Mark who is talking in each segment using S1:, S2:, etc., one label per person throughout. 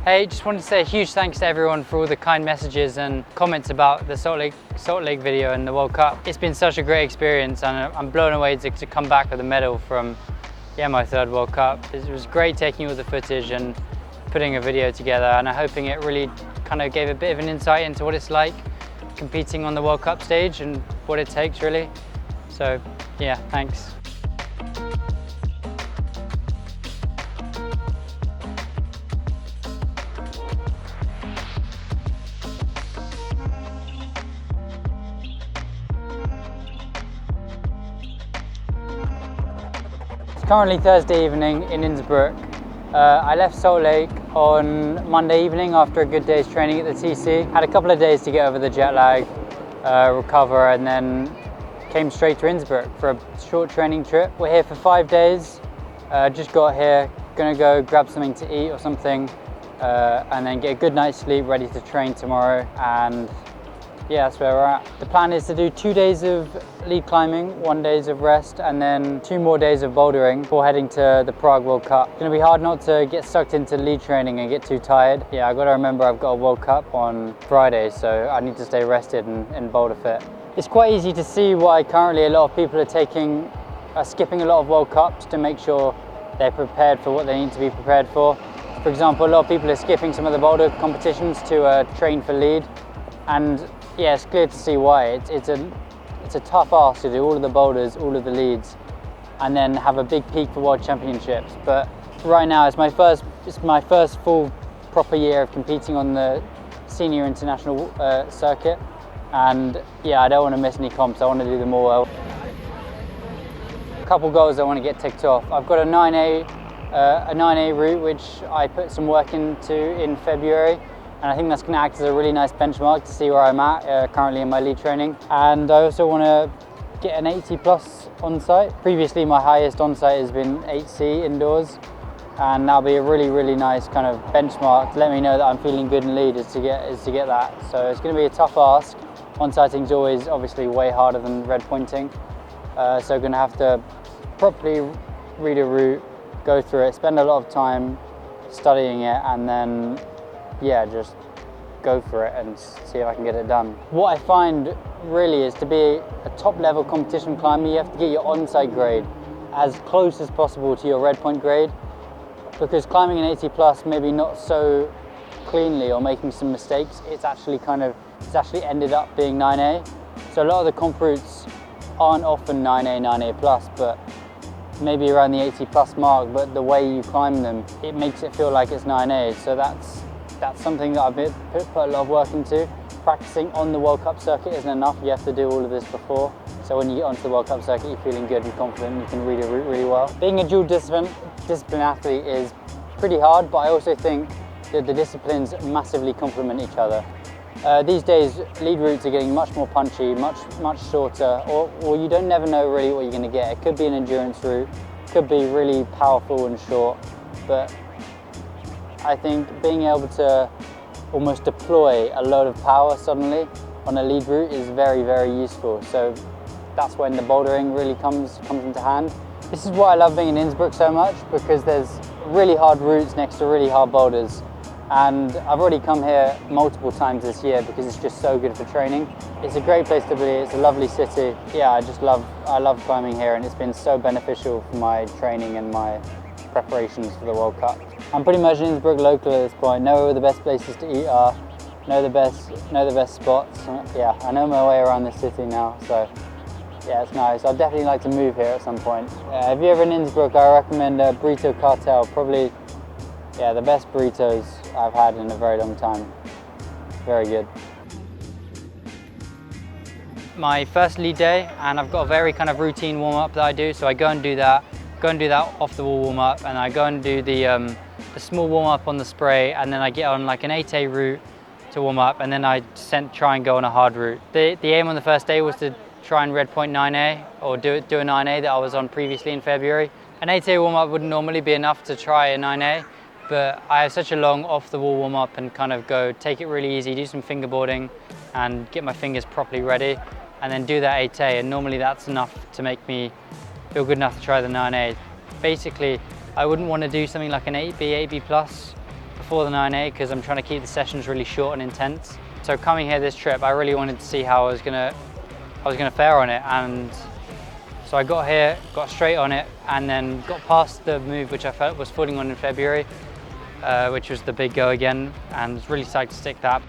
S1: Hey, just wanted to say a huge thanks to everyone for all the kind messages and comments about the Salt Lake video and the World Cup. It's been such a great experience, and I'm blown away to come back with a medal from my third World Cup. It was great taking all the footage and putting a video together, and I'm hoping it really kind of gave a bit of an insight into what it's like competing on the World Cup stage and what it takes really. So yeah, thanks. It's currently Thursday evening in Innsbruck. I left Salt Lake on Monday evening after a good day's training at the TC. Had a couple of days to get over the jet lag, recover, and then came straight to Innsbruck for a short training trip. We're here for 5 days. Just got here, gonna go grab something to eat or something, and then get a good night's sleep, ready to train tomorrow. And yeah, that's where we're at. The plan is to do 2 days of lead climbing, 1 day of rest, and then 2 more days of bouldering before heading to the Prague World Cup. It's gonna be hard not to get sucked into lead training and get too tired. Yeah, I gotta remember I've got a World Cup on Friday, so I need to stay rested and boulder fit. It's quite easy to see why currently a lot of people are skipping a lot of World Cups to make sure they're prepared for what they need to be prepared for. For example, a lot of people are skipping some of the boulder competitions to train for lead, and yeah, it's clear to see why. It's a tough ask to do all of the boulders, all of the leads, and then have a big peak for World Championships. But right now, it's my first full proper year of competing on the senior international circuit, and yeah, I don't want to miss any comps. I want to do them all well. A couple goals I want to get ticked off. I've got a 9A route which I put some work into in February. And I think that's going to act as a really nice benchmark to see where I'm at currently in my lead training. And I also want to get an 80 plus Onsight. Previously my highest Onsight has been 8C indoors, and that'll be a really, really nice kind of benchmark to let me know that I'm feeling good in lead is to get that. So it's going to be a tough ask. Onsighting is always obviously way harder than redpointing. So going to have to properly read a route, go through it, spend a lot of time studying it, and then yeah, just go for it and see if I can get it done. What I find really is to be a top level competition climber, you have to get your Onsight grade as close as possible to your redpoint grade, because climbing an 80 plus maybe not so cleanly or making some mistakes, it's actually ended up being 9A. So a lot of the comp routes aren't often 9A, 9A plus, but maybe around the 80 plus mark, but the way you climb them, it makes it feel like it's 9A. So that's something that I've put a lot of work into. Practicing on the World Cup circuit isn't enough, you have to do all of this before. So when you get onto the World Cup circuit, you're feeling good and confident, you can read a route really well. Being a dual discipline athlete is pretty hard, but I also think that the disciplines massively complement each other. These days, lead routes are getting much more punchy, much shorter, or you never know really what you're going to get. It could be an endurance route, could be really powerful and short, but I think being able to almost deploy a load of power suddenly on a lead route is very, very useful. So that's when the bouldering really comes into hand. This is why I love being in Innsbruck so much, because there's really hard routes next to really hard boulders. And I've already come here multiple times this year because it's just so good for training. It's a great place to be, it's a lovely city. Yeah, I love climbing here, and it's been so beneficial for my training and my preparations for the World Cup. I'm pretty much an Innsbruck local at this point, know where the best places to eat are, know the best spots. Yeah, I know my way around this city now, so yeah, it's nice. I'd definitely like to move here at some point. If you're ever in Innsbruck, I recommend Burrito Cartel. Probably, yeah, the best burritos I've had in a very long time. Very good. My first lead day, and I've got a very kind of routine warm-up that I do, so I go and do that off the wall warm-up, and I go and do the small warm-up on the spray, and then I get on like an 8A route to warm up, and then I try and go on a hard route. The aim on the first day was to try and redpoint 9A, or do a 9A that I was on previously in February. An 8A warm-up wouldn't normally be enough to try a 9A, but I have such a long off-the-wall warm-up and kind of take it really easy, do some fingerboarding and get my fingers properly ready, and then do that 8A, and normally that's enough to make me feel good enough to try the 9A. Basically, I wouldn't want to do something like an 8B, 8B plus before the 9A because I'm trying to keep the sessions really short and intense. So coming here this trip, I really wanted to see how I was gonna fare on it, and so I got here, got straight on it, and then got past the move which I felt was falling on in February, which was the big go again, and was really psyched to stick that.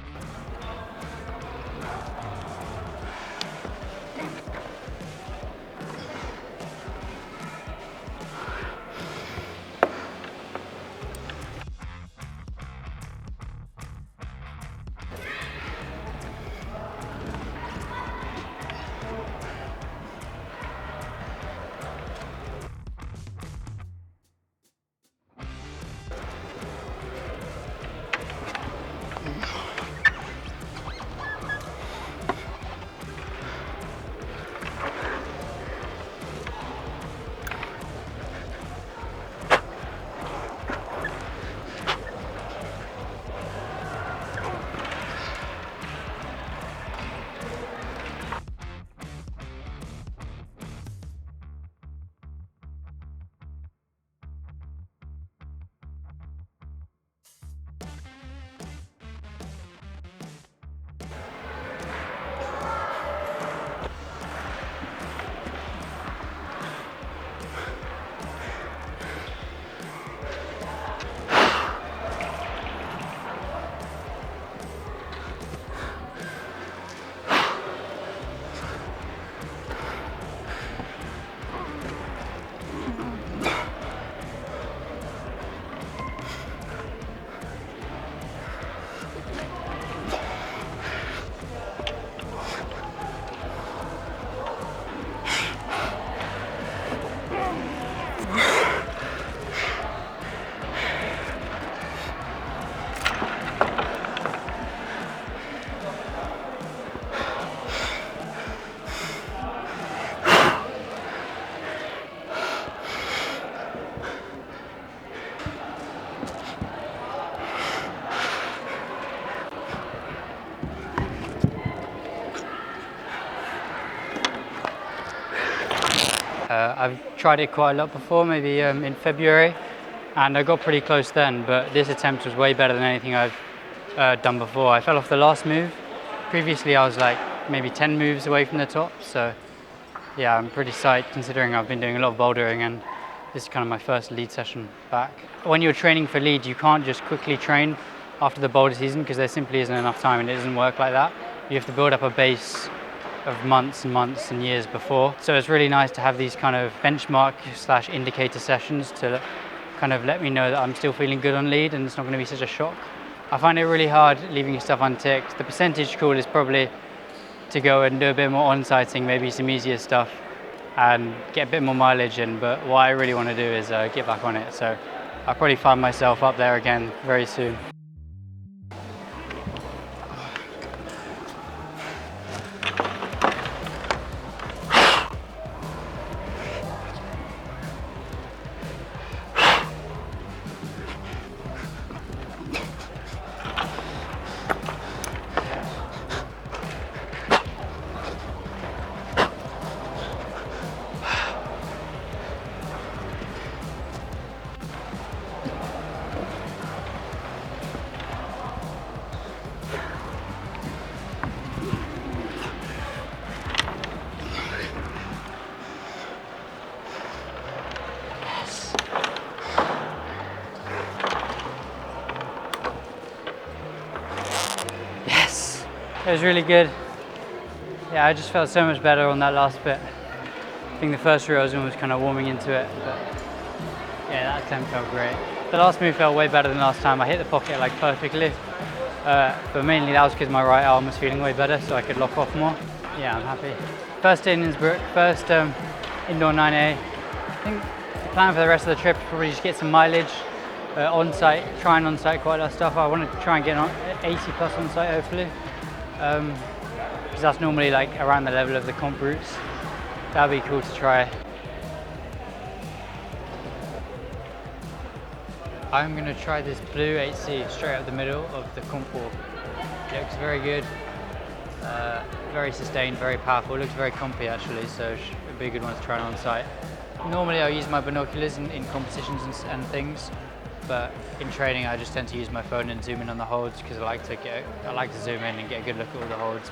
S1: I've tried it quite a lot before, maybe in February, and I got pretty close then, but this attempt was way better than anything I've done before. I fell off the last move. Previously I was like maybe 10 moves away from the top, so yeah, I'm pretty psyched considering I've been doing a lot of bouldering and this is kind of my first lead session back. When you're training for lead, you can't just quickly train after the boulder season because there simply isn't enough time, and it doesn't work like that. You have to build up a base of months and months and years before. So it's really nice to have these kind of benchmark / indicator sessions to kind of let me know that I'm still feeling good on lead and it's not going to be such a shock. I find it really hard leaving stuff unticked. The percentage call is probably to go and do a bit more on-sighting, maybe some easier stuff and get a bit more mileage in, but what I really want to do is get back on it. So I'll probably find myself up there again very soon. It was really good. Yeah, I just felt so much better on that last bit. I think the first route I was almost kind of warming into it, but yeah, that attempt felt great. The last move felt way better than last time. I hit the pocket like perfectly, but mainly that was because my right arm was feeling way better, so I could lock off more. Yeah, I'm happy. First day in Innsbruck, first indoor 9A. I think the plan for the rest of the trip is probably just get some mileage, on-site, try and on-site quite a lot of stuff. I want to try and get on 80 plus on-site hopefully. Because that's normally like around the level of the comp routes. That'd be cool to try. I'm going to try this blue 8C straight up the middle of the comp wall. It looks very good, very sustained, very powerful. It looks very compy actually, so it'd be a good one to try on site. Normally I'll use my binoculars in competitions and things, but in training I just tend to use my phone and zoom in on the holds because I like to zoom in and get a good look at all the holds.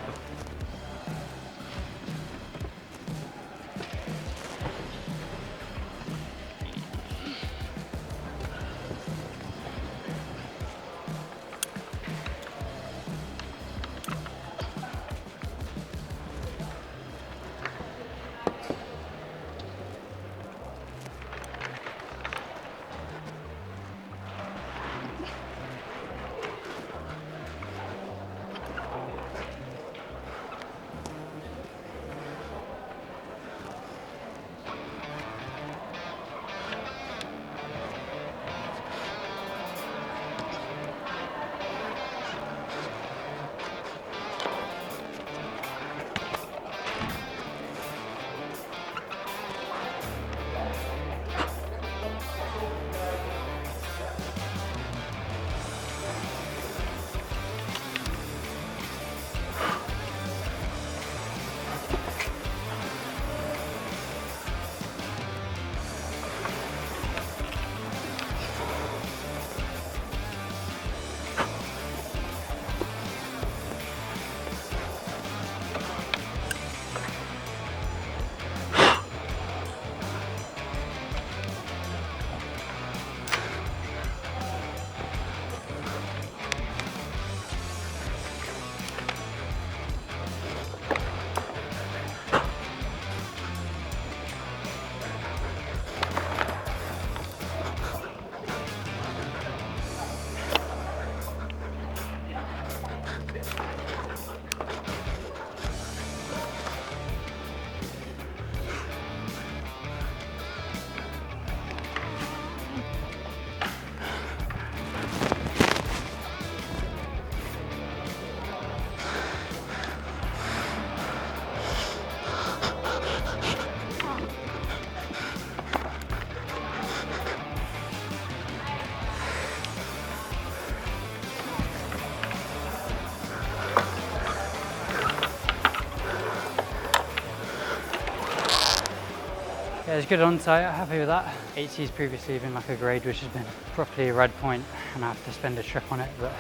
S1: Yeah, it's good Onsight, I'm happy with that. 8C's previously been like a grade which has been properly a Redpoint and I have to spend a trip on it, but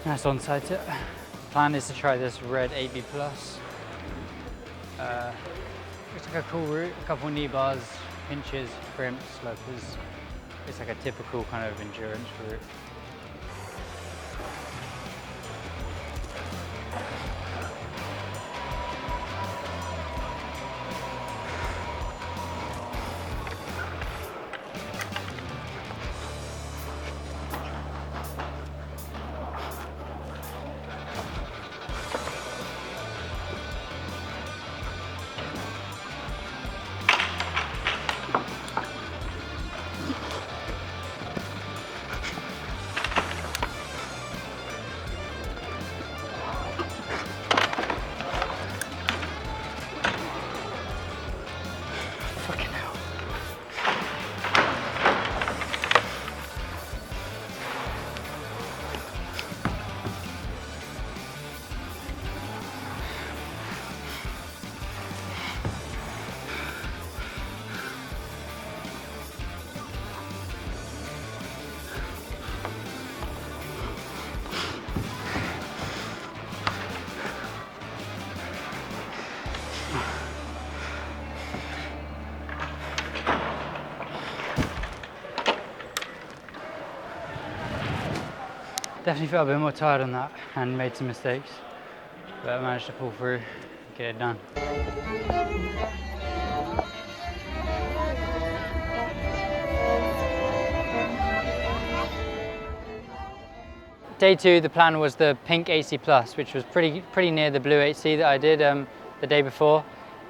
S1: nice Onsight it. The plan is to try this red 8B+. It's like a cool route, a couple knee bars, pinches, crimps, slopers. It's like a typical kind of endurance route. Definitely felt a bit more tired on that and made some mistakes, but I managed to pull through, get it done. Day 2, the plan was the pink 8C+, which was pretty near the blue 8C that I did the day before.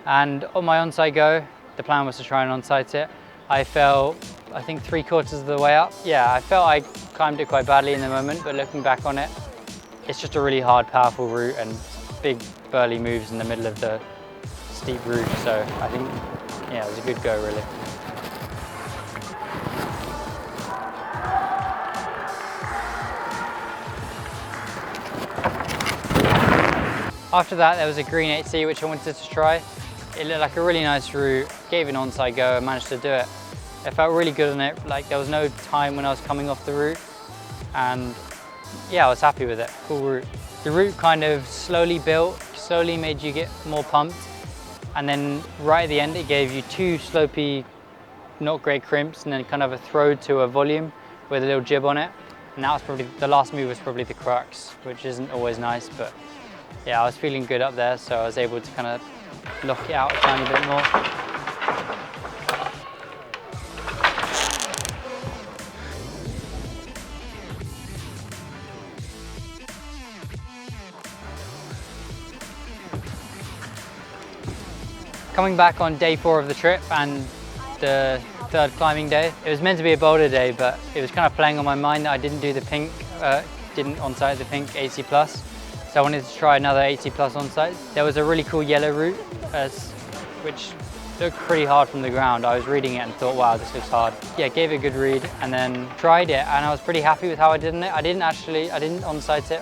S1: And on my Onsight go, the plan was to try and Onsight it. I fell, I think 3/4 of the way up. Yeah, I felt I climbed it quite badly in the moment, but looking back on it, it's just a really hard, powerful route and big burly moves in the middle of the steep route. So I think, yeah, it was a good go really. After that, there was a green 8C which I wanted to try. It looked like a really nice route, gave an Onsight go and managed to do it. It felt really good on it. Like there was no time when I was coming off the route, and yeah, I was happy with it. Cool route. The route kind of slowly built, slowly made you get more pumped, and then right at the end it gave you 2 slopey, not great crimps, and then kind of a throw to a volume with a little jib on it. And that was probably, the last move was probably the crux, which isn't always nice, but yeah, I was feeling good up there, so I was able to kind of lock it out a tiny bit more. Coming back on day 4 of the trip and the 3rd climbing day, it was meant to be a boulder day, but it was kind of playing on my mind that I didn't do the pink, didn't Onsight the pink 80+. So I wanted to try another 80+ Onsight. There was a really cool yellow route, which looked pretty hard from the ground. I was reading it and thought, wow, this looks hard. Yeah, gave it a good read and then tried it, and I was pretty happy with how I did in it. I didn't Onsight it,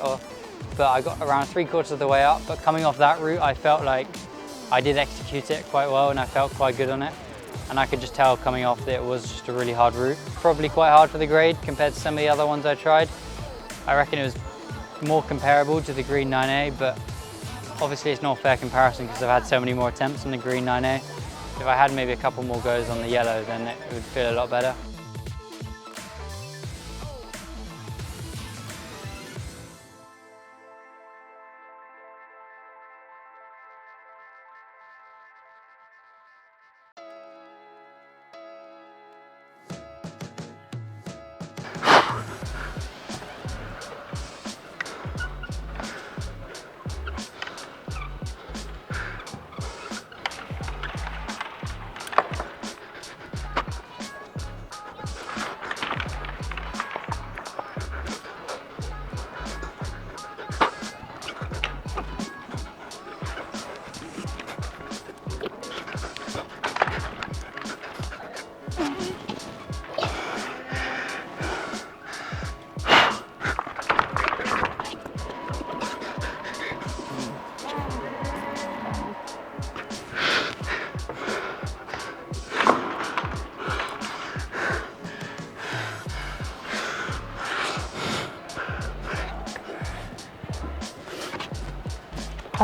S1: but I got around 3/4 of the way up. But coming off that route, I felt like I did execute it quite well and I felt quite good on it. And I could just tell coming off that it was just a really hard route. Probably quite hard for the grade compared to some of the other ones I tried. I reckon it was more comparable to the green 9A, but obviously it's not a fair comparison because I've had so many more attempts on the green 9A. If I had maybe a couple more goes on the yellow, then it would feel a lot better.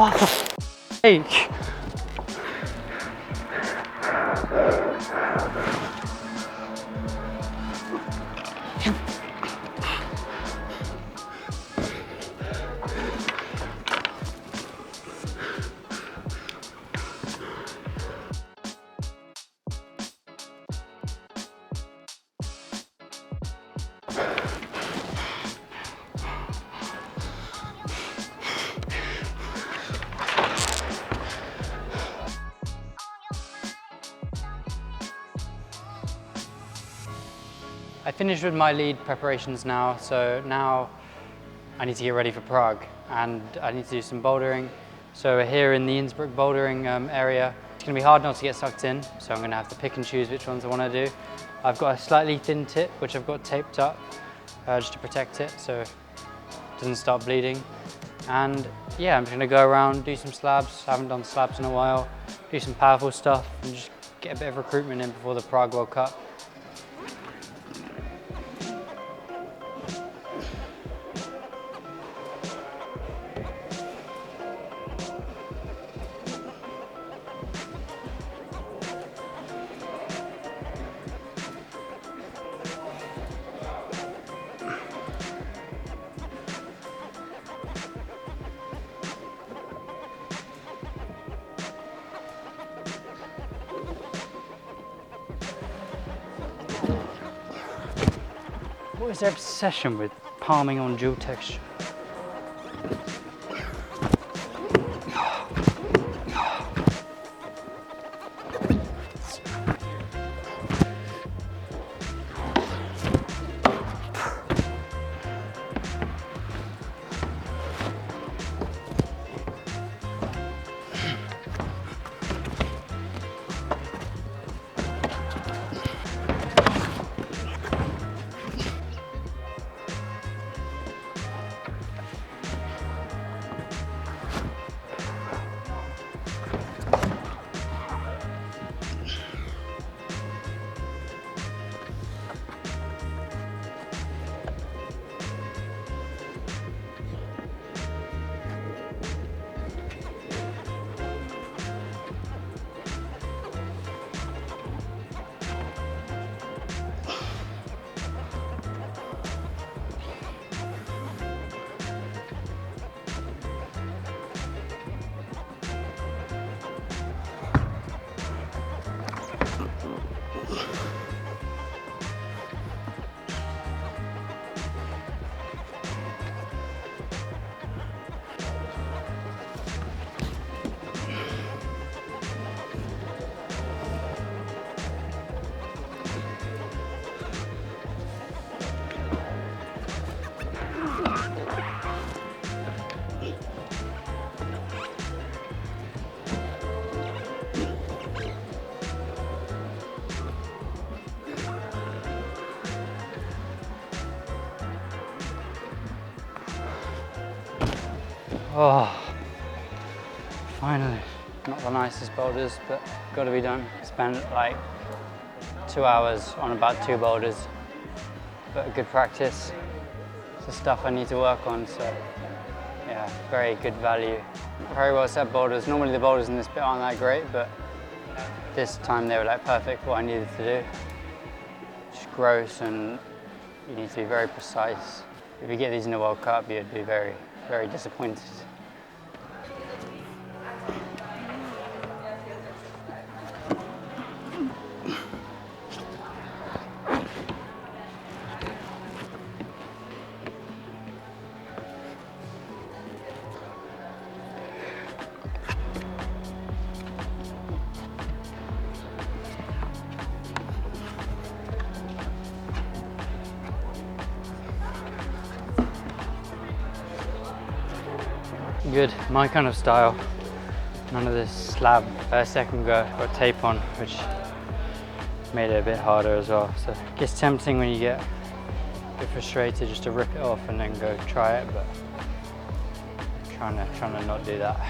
S1: Oh, for sake. I finished with my lead preparations now, so now I need to get ready for Prague and I need to do some bouldering. So we're here in the Innsbruck bouldering area. It's going to be hard not to get sucked in, so I'm going to have to pick and choose which ones I want to do. I've got a slightly thin tip which I've got taped up just to protect it so it doesn't start bleeding. And yeah, I'm just going to go around, do some slabs. I haven't done slabs in a while, do some powerful stuff and just get a bit of recruitment in before the Prague World Cup. What is their obsession with palming on dual texture? Oh, finally. Not the nicest boulders, but got to be done. Spent like 2 hours on about 2 boulders, but a good practice. It's the stuff I need to work on, so yeah, very good value. Very well set boulders. Normally the boulders in this bit aren't that great, but this time they were like perfect for what I needed to do. Just gross, and you need to be very precise. If you get these in the World Cup, you'd be very, very disappointed. Good, my kind of style. None of this slab. Second go, got tape on, which made it a bit harder as well. So it gets tempting when you get a bit frustrated just to rip it off and then go try it, but trying to not do that.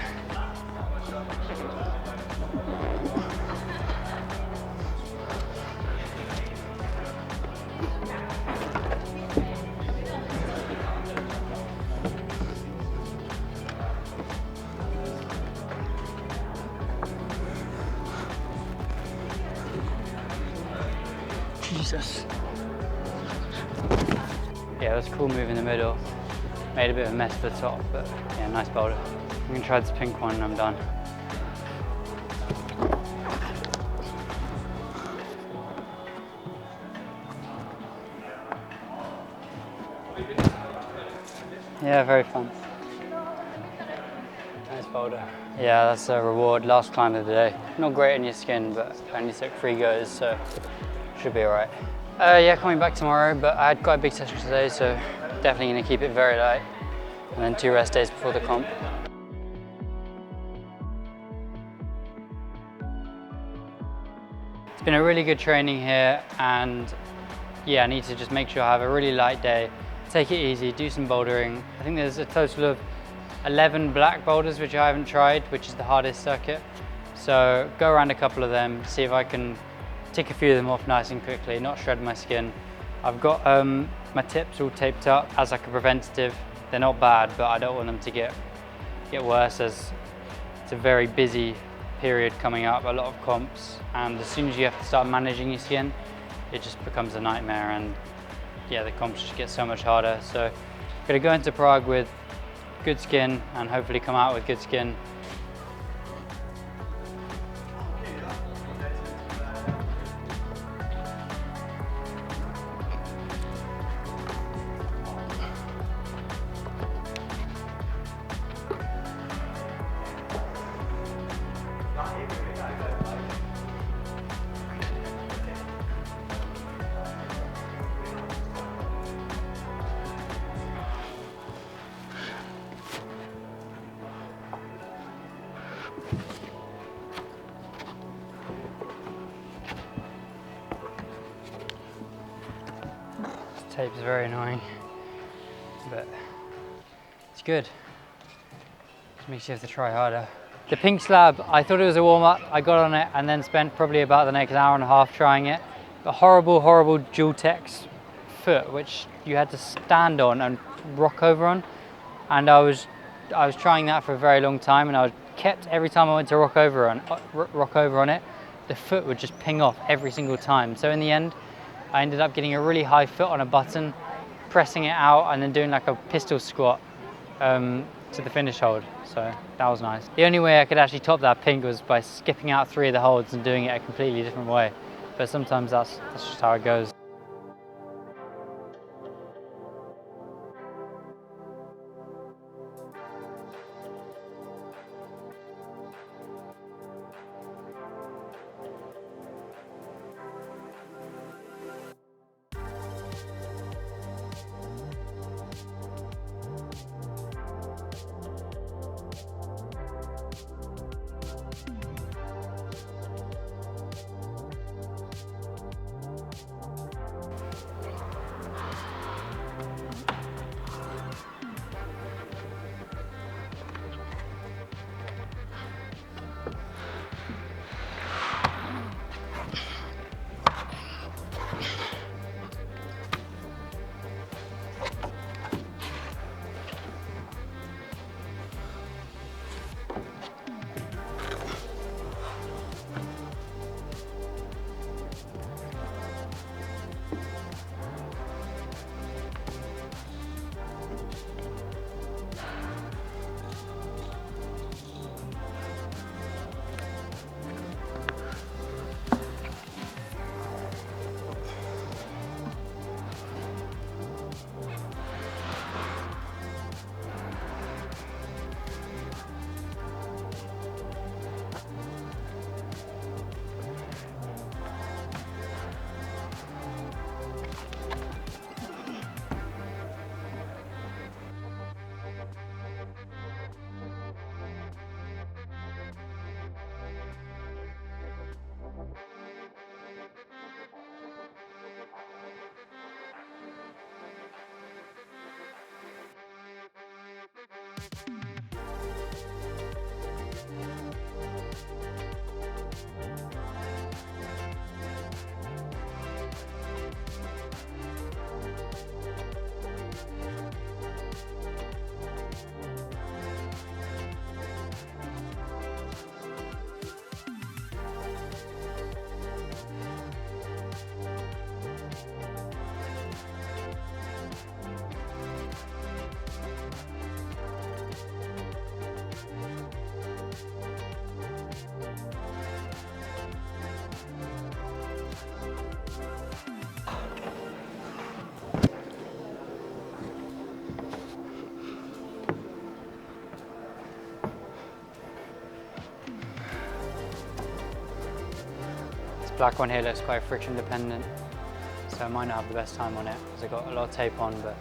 S1: Jesus. Yeah, it was a cool move in the middle. Made a bit of a mess at the top, but yeah, nice boulder. I'm gonna try this pink one and I'm done. Yeah, very fun. Nice boulder. Yeah, that's a reward. Last climb of the day. Not great on your skin, but I only took 3 goes, so should be alright. Yeah, coming back tomorrow, but I had quite a big session today, so definitely going to keep it very light. And then 2 rest days before the comp. It's been a really good training here, and yeah, I need to just make sure I have a really light day. Take it easy, do some bouldering. I think there's a total of 11 black boulders which I haven't tried, which is the hardest circuit. So go around a couple of them, see if I can tick a few of them off nice and quickly, not shred my skin. I've got my tips all taped up as like a preventative. They're not bad, but I don't want them to get worse, as it's a very busy period coming up, a lot of comps, and as soon as you have to start managing your skin, it just becomes a nightmare, and yeah, the comps just get so much harder. So I'm gonna go into Prague with good skin and hopefully come out with good skin. Tape is very annoying, but it's good. It makes you have to try harder. The pink slab, I thought it was a warm-up. I got on it and then spent probably about the next hour and a half trying it. A horrible, horrible Dual-Tex foot, which you had to stand on and rock over on. And I was trying that for a very long time, and I was kept, every time I went to rock over on it, the foot would just ping off every single time. So in the end, I ended up getting a really high foot on a button, pressing it out, and then doing like a pistol squat to the finish hold. So that was nice. The only way I could actually top that pink was by skipping out 3 of the holds and doing it a completely different way. But sometimes that's just how it goes. Black one here looks quite friction dependent, so I might not have the best time on it because I've got a lot of tape on, but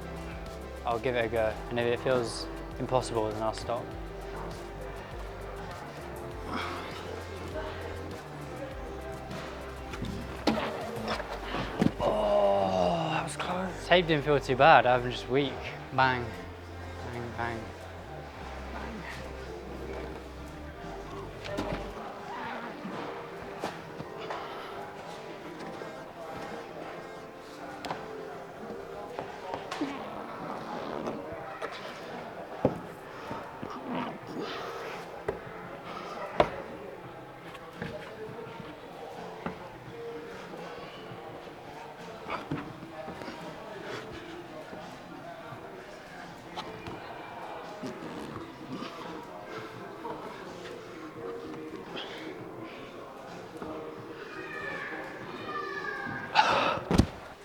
S1: I'll give it a go. And if it feels impossible, then I'll stop. Oh, that was close. Tape didn't feel too bad, I'm just weak. Bang, bang, bang.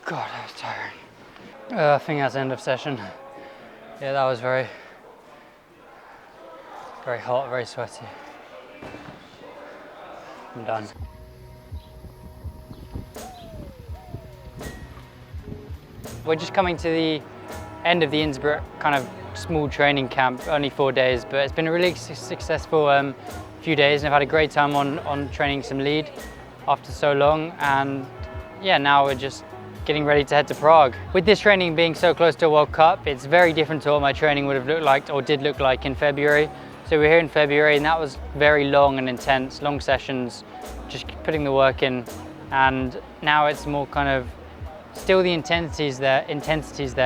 S1: God, that was tiring. I think that's the end of session. Yeah, that was very hot, very sweaty. I'm done. We're just coming to the end of the Innsbruck kind of small training camp, only 4 days, but it's been a really successful few days, and I've had a great time on training some lead after so long, and yeah, now we're just getting ready to head to Prague. With this training being so close to a World Cup, it's very different to what my training would have looked like or did look like in February. So we're here in February and that was very long and intense, long sessions, just putting the work in. And now it's more kind of, still the intensity's there,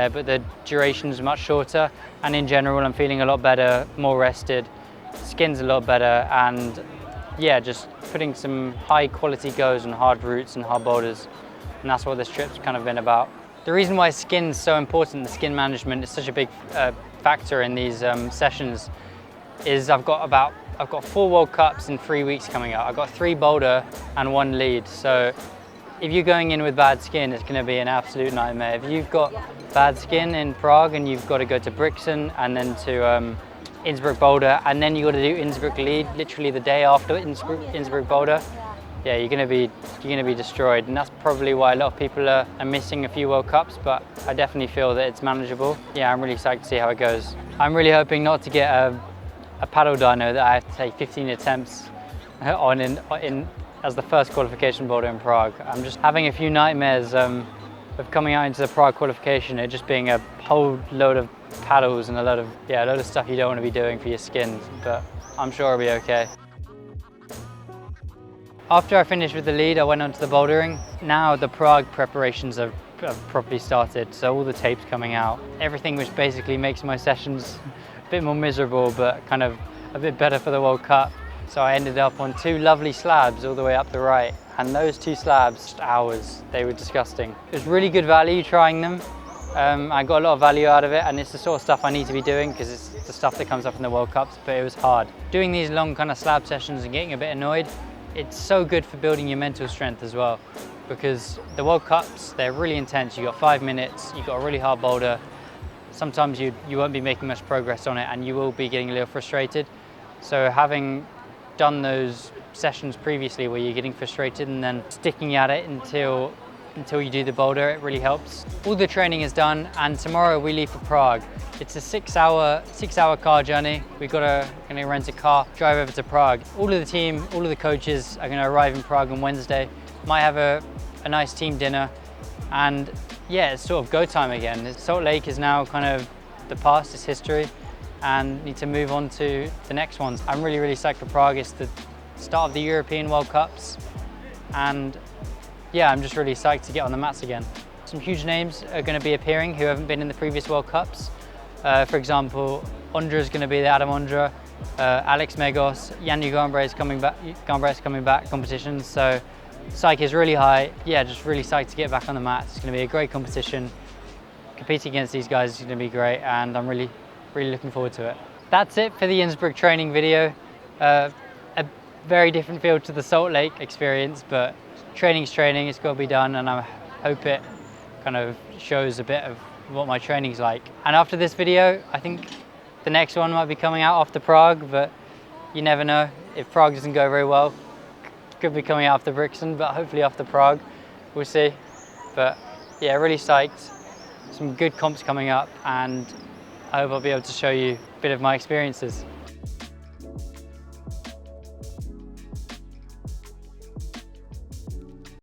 S1: but the duration's much shorter. And in general, I'm feeling a lot better, more rested, skin's a lot better, and yeah, just putting some high quality goes on hard routes and hard boulders. And that's what this trip's kind of been about. The reason why skin's so important, the skin management is such a big factor in these sessions, is I've got 4 World Cups in 3 weeks coming up. I've got 3 boulder and 1 lead. So if you're going in with bad skin, it's going to be an absolute nightmare. If you've got bad skin in Prague and you've got to go to Brixen and then to Innsbruck Boulder, and then you've got to do Innsbruck lead literally the day after Innsbruck Boulder, yeah, you're gonna be destroyed, and that's probably why a lot of people are missing a few World Cups, but I definitely feel that it's manageable. Yeah, I'm really psyched to see how it goes. I'm really hoping not to get a paddle dyno that I have to take 15 attempts on as the first qualification boulder in Prague. I'm just having a few nightmares of coming out into the Prague qualification, it just being a whole load of paddles and a load of stuff you don't want to be doing for your skin, but I'm sure it'll be okay. After I finished with the lead, I went on to the bouldering. Now the Prague preparations have properly started, so all the tape's coming out. Everything which basically makes my sessions a bit more miserable, but kind of a bit better for the World Cup. So I ended up on 2 lovely slabs all the way up the right, and those 2 slabs, hours, they were disgusting. It was really good value trying them. I got a lot of value out of it, and it's the sort of stuff I need to be doing because it's the stuff that comes up in the World Cups, but it was hard. Doing these long kind of slab sessions and getting a bit annoyed, it's so good for building your mental strength as well, because the World Cups, they're really intense. You got 5 minutes, you got a really hard boulder. Sometimes you won't be making much progress on it and you will be getting a little frustrated. So having done those sessions previously where you're getting frustrated and then sticking at it until you do the boulder, it really helps. All the training is done, and tomorrow we leave for Prague. It's a 6-hour car journey. We're gonna rent a car, drive over to Prague. All of the team, all of the coaches are gonna arrive in Prague on Wednesday. Might have a nice team dinner, and yeah, it's sort of go time again. Salt Lake is now kind of the past, it's history. and need to move on to the next ones. I'm really psyched for Prague. It's the start of the European World Cups, and yeah, I'm just really psyched to get on the mats again. Some huge names are going to be appearing who haven't been in the previous World Cups. For example, Ondra is going to be there, Adam Ondra, Alex Megos, Yanni Gambray is coming back competitions, so psyche is really high. Yeah, just really psyched to get back on the mats. It's going to be a great competition. Competing against these guys is going to be great, and I'm really looking forward to it. That's it for the Innsbruck training video. A very different feel to the Salt Lake experience, but training's training, it's got to be done, and I hope it kind of shows a bit of what my training's like. And after this video, I think the next one might be coming out after Prague, but you never know. If Prague doesn't go very well, could be coming out after Brixen, but hopefully after Prague, we'll see. But yeah, really psyched. Some good comps coming up, and I hope I'll be able to show you a bit of my experiences.